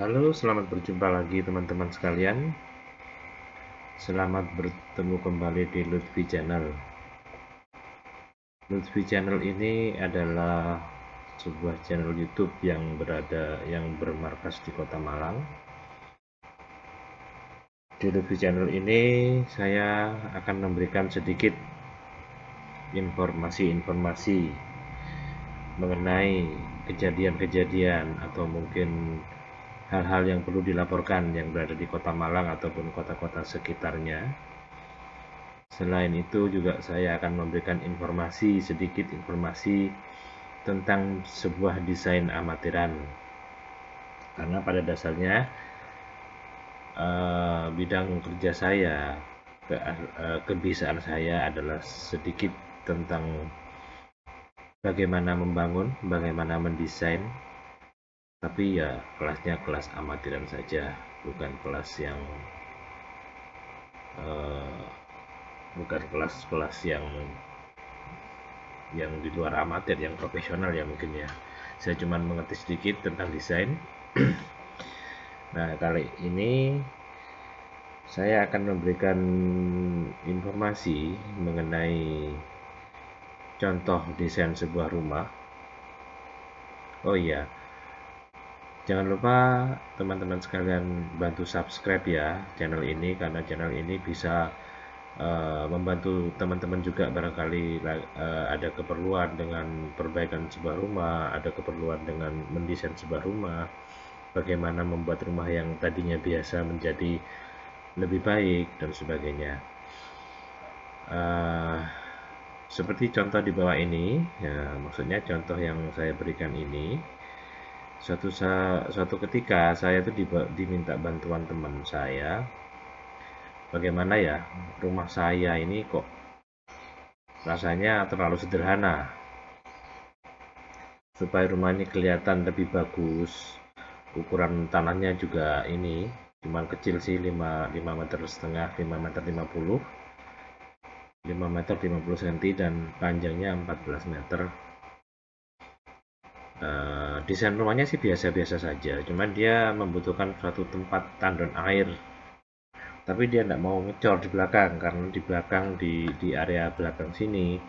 Halo, selamat berjumpa lagi teman-teman sekalian. Selamat bertemu kembali di Lutfi Channel. Lutfi Channel ini adalah sebuah channel YouTube yang bermarkas di Kota Malang. Di Lutfi Channel ini saya akan memberikan sedikit informasi-informasi mengenai kejadian-kejadian atau mungkin hal-hal yang perlu dilaporkan yang berada di Kota Malang ataupun kota-kota sekitarnya. Selain itu juga saya akan memberikan sedikit informasi tentang sebuah desain amatiran. Karena pada dasarnya bidang kerja saya, kebiasaan saya adalah sedikit tentang bagaimana membangun, bagaimana mendesain. Tapi ya kelasnya kelas amatiran saja, bukan kelas eh, bukan kelas-kelas yang di luar amatir, yang profesional ya mungkin ya. Saya cuma mengerti sedikit tentang desain. Nah, kali ini saya akan memberikan informasi mengenai contoh desain sebuah rumah. Oh iya, jangan lupa teman-teman sekalian bantu subscribe ya channel ini, karena channel ini bisa membantu teman-teman juga barangkali ada keperluan dengan perbaikan sebuah rumah, ada keperluan dengan mendesain sebuah rumah, bagaimana membuat rumah yang tadinya biasa menjadi lebih baik dan sebagainya. Uh, Seperti contoh di bawah ini, ya, maksudnya contoh yang saya berikan ini, suatu ketika saya itu diminta bantuan teman saya, bagaimana ya rumah saya ini kok rasanya terlalu sederhana, supaya rumah ini kelihatan lebih bagus. Ukuran tanahnya juga ini cuman kecil sih, 5 meter setengah, 5 meter 50, 5 meter 50 cm, dan panjangnya 14 meter. Desain rumahnya sih biasa-biasa saja, cuman dia membutuhkan suatu tempat tandon air, tapi dia tidak mau ngecor di belakang, karena di belakang, di area belakang sini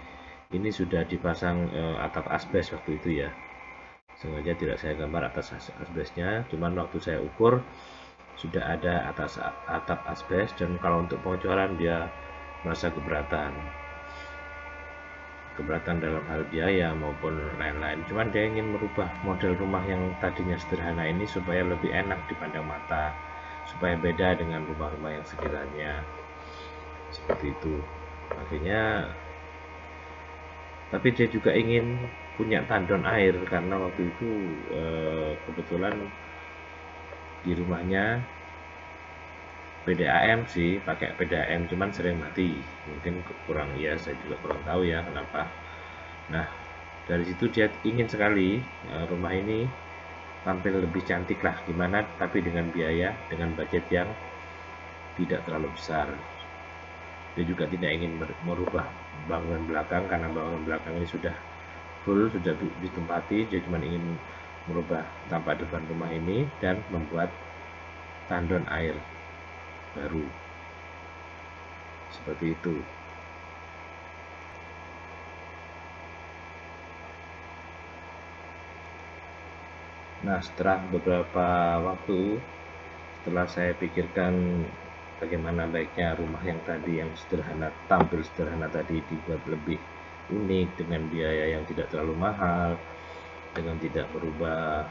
ini sudah dipasang atap asbes waktu itu ya. Sengaja tidak saya gambar atas asbesnya, cuman waktu saya ukur sudah ada atas atap asbes, dan kalau untuk pengecoran dia merasa keberatan dalam hal biaya maupun lain-lain. Cuman dia ingin merubah model rumah yang tadinya sederhana ini supaya lebih enak dipandang mata, supaya beda dengan rumah-rumah yang sekitarnya, seperti itu. Akhirnya, tapi dia juga ingin punya tandon air, karena waktu itu kebetulan di rumahnya PDAM sih, pakai PDAM, cuman sering mati. Mungkin kurang, ya saya juga kurang tahu ya kenapa. Nah, dari situ dia ingin sekali rumah ini tampil lebih cantik lah, gimana, tapi dengan biaya, dengan budget yang tidak terlalu besar. Dia juga tidak ingin merubah bangunan belakang, karena bangunan belakang ini sudah full, sudah ditempati. Dia cuma ingin merubah tampak depan rumah ini dan membuat tandon air baru, seperti itu. Nah, setelah beberapa waktu, setelah saya pikirkan bagaimana baiknya rumah yang tadi, yang sederhana, tampil sederhana tadi, dibuat lebih unik dengan biaya yang tidak terlalu mahal, dengan tidak merubah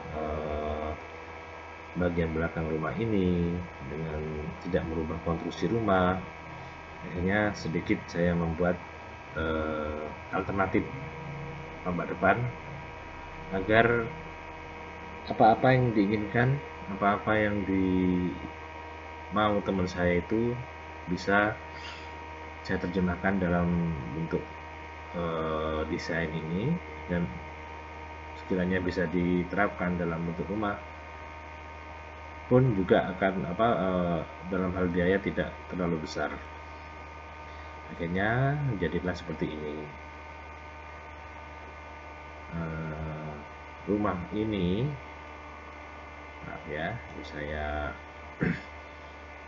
bagian belakang rumah ini, dengan tidak merubah konstruksi rumah. Akhirnya sedikit saya membuat alternatif tampak depan, agar apa-apa yang diinginkan, apa-apa yang mau teman saya itu bisa saya terjemahkan dalam bentuk desain ini, dan sekiranya bisa diterapkan dalam bentuk rumah pun juga akan dalam hal biaya tidak terlalu besar. Akhirnya jadilah seperti ini. Rumah ini ya. Ini saya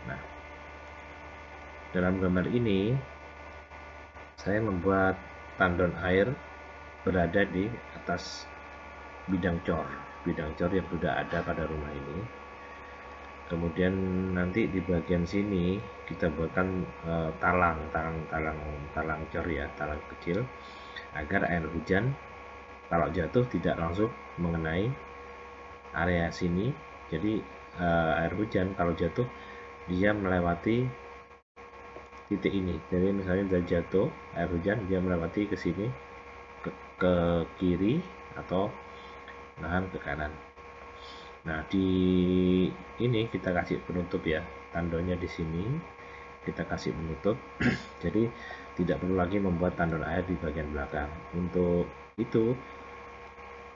nah, dalam gambar ini saya membuat tandon air berada di atas bidang cor yang sudah ada pada rumah ini. Kemudian nanti di bagian sini kita buatkan talang cor ya, talang kecil, agar air hujan kalau jatuh tidak langsung mengenai area sini. Jadi air hujan kalau jatuh dia melewati titik ini. Jadi misalnya dia jatuh air hujan, dia melewati ke sini, ke kiri atau nahan ke kanan. Nah, di ini kita kasih penutup ya, tandonnya di sini kita kasih penutup. Jadi tidak perlu lagi membuat tandon air di bagian belakang. Untuk itu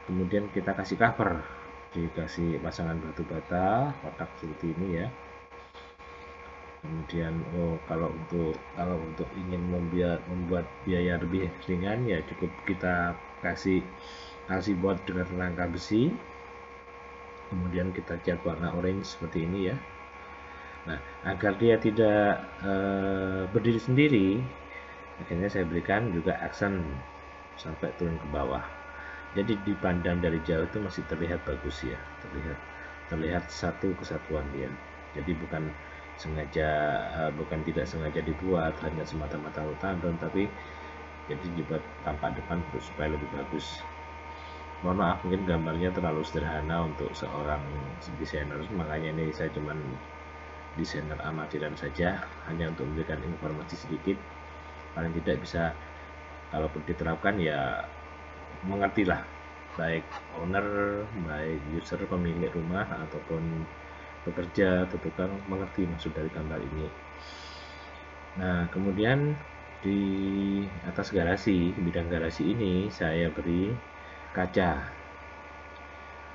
kemudian kita kasih cover, dikasih pasangan batu bata kotak seperti ini ya. Kemudian kalau untuk ingin membuat biaya lebih ringan ya cukup kita kasih buat dengan rangka besi, kemudian kita cat warna orange seperti ini ya. Nah, agar dia tidak berdiri sendiri, akhirnya saya berikan juga aksen sampai turun ke bawah. Jadi dipandang dari jauh itu masih terlihat bagus ya, terlihat satu kesatuan dia. Jadi bukan tidak sengaja dibuat hanya semata-mata tandon, tapi jadi dibuat tampak depan supaya lebih bagus. Mohon maaf mungkin gambarnya terlalu sederhana untuk seorang desainer, makanya ini saya cuman desainer amatiran saja, hanya untuk memberikan informasi sedikit. Paling tidak bisa, kalaupun diterapkan ya mengertilah, baik owner, baik user, pemilik rumah ataupun pekerja atau tukang mengerti maksud dari gambar ini. Nah, kemudian di atas garasi, bidang garasi ini saya beri kaca.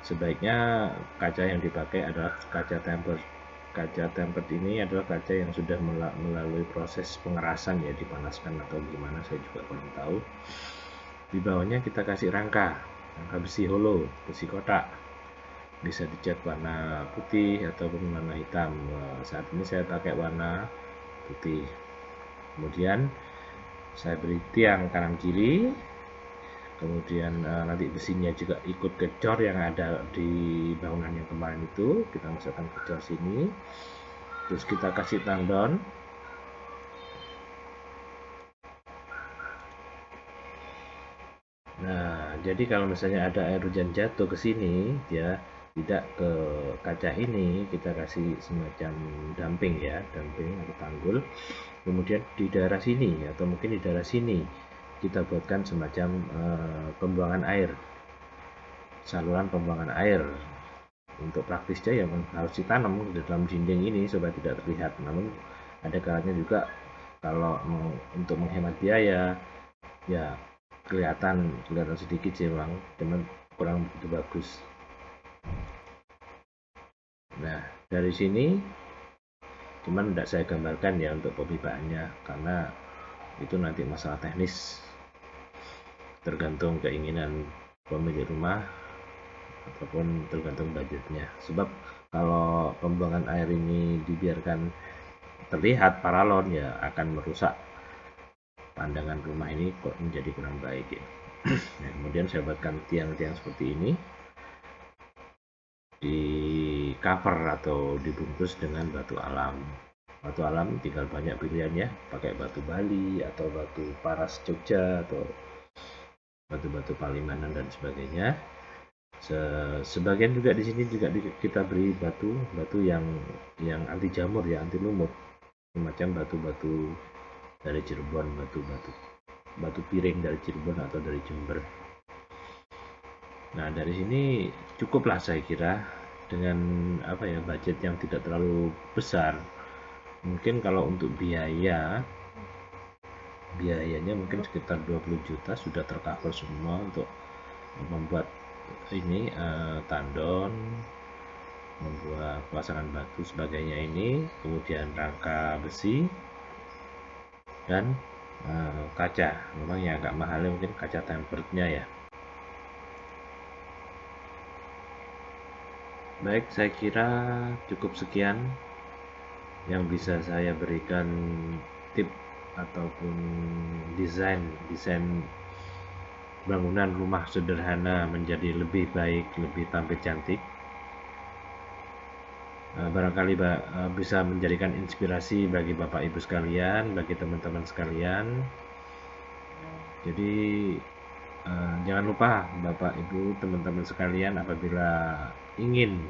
Sebaiknya kaca yang dipakai adalah kaca tempered. Kaca tempered ini adalah kaca yang sudah melalui proses pengerasan ya, dipanaskan atau gimana saya juga kurang tahu. Di bawahnya kita kasih rangka besi holo, besi kotak. Bisa dicat warna putih ataupun warna hitam. Saat ini saya pakai warna putih. Kemudian saya beri tiang kanan kiri. Kemudian nanti besinya juga ikut ke cor yang ada di bangunan yang kemarin itu, kita masukkan ke cor sini. Terus kita kasih tandon. Nah, jadi kalau misalnya ada air hujan jatuh ke sini, dia tidak ke kaca ini, kita kasih semacam damping ya, damping atau tanggul. Kemudian di daerah sini atau mungkin di daerah sini kita buatkan semacam pembuangan air, saluran pembuangan air. Untuk praktisnya ya harus ditanam di dalam dinding ini supaya tidak terlihat. Namun ada kalanya juga kalau untuk menghemat biaya ya kelihatan sedikit sih memang, cuman kurang begitu bagus. Nah, dari sini cuman tidak saya gambarkan ya untuk pemipaannya, karena itu nanti masalah teknis, tergantung keinginan pemilik rumah ataupun tergantung budgetnya. Sebab kalau pembuangan air ini dibiarkan terlihat paralon ya akan merusak pandangan rumah ini kok menjadi kurang baik ya. Nah, kemudian saya buatkan tiang-tiang seperti ini, di cover atau dibungkus dengan batu alam. Batu alam tinggal banyak pilihannya, pakai batu Bali atau batu paras Jogja atau batu-batu Palimanan dan sebagainya. Sebagian juga di sini juga kita beri batu yang anti jamur ya, anti lumut, semacam batu-batu dari Cirebon, batu piring dari Cirebon atau dari Jember. Nah, dari sini cukuplah saya kira dengan budget yang tidak terlalu besar. Mungkin kalau untuk biayanya mungkin sekitar 20 juta sudah tercover semua untuk membuat ini tandon, membuat pasangan batu sebagainya ini, kemudian rangka besi dan kaca. Memang ya agak mahal mungkin kaca temperednya ya. Baik, saya kira cukup sekian yang bisa saya berikan tip ataupun desain bangunan rumah sederhana menjadi lebih baik, lebih tampil cantik. Barangkali bisa menjadikan inspirasi bagi Bapak Ibu sekalian, bagi teman-teman sekalian. Jadi jangan lupa Bapak Ibu, teman-teman sekalian, apabila ingin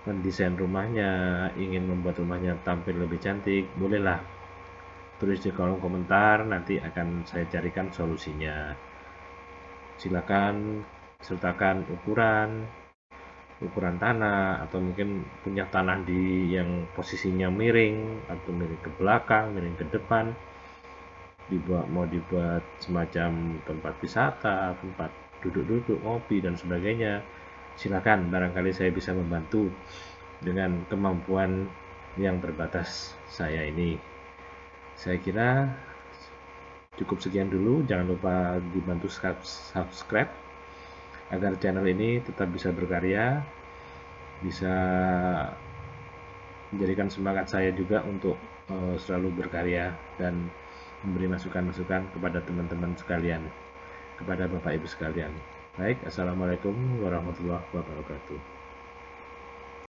mendesain rumahnya, ingin membuat rumahnya tampil lebih cantik, bolehlah tulis di kolom komentar, nanti akan saya carikan solusinya. Silakan sertakan ukuran tanah, atau mungkin punya tanah yang posisinya miring, atau miring ke belakang, miring ke depan, mau dibuat semacam tempat wisata, tempat duduk-duduk, ngopi, dan sebagainya. Silakan, barangkali saya bisa membantu dengan kemampuan yang terbatas saya ini. Saya kira cukup sekian dulu. Jangan lupa dibantu subscribe agar channel ini tetap bisa berkarya, bisa menjadikan semangat saya juga untuk selalu berkarya dan memberi masukan-masukan kepada teman-teman sekalian, kepada Bapak Ibu sekalian. Baik, Assalamualaikum warahmatullahi wabarakatuh.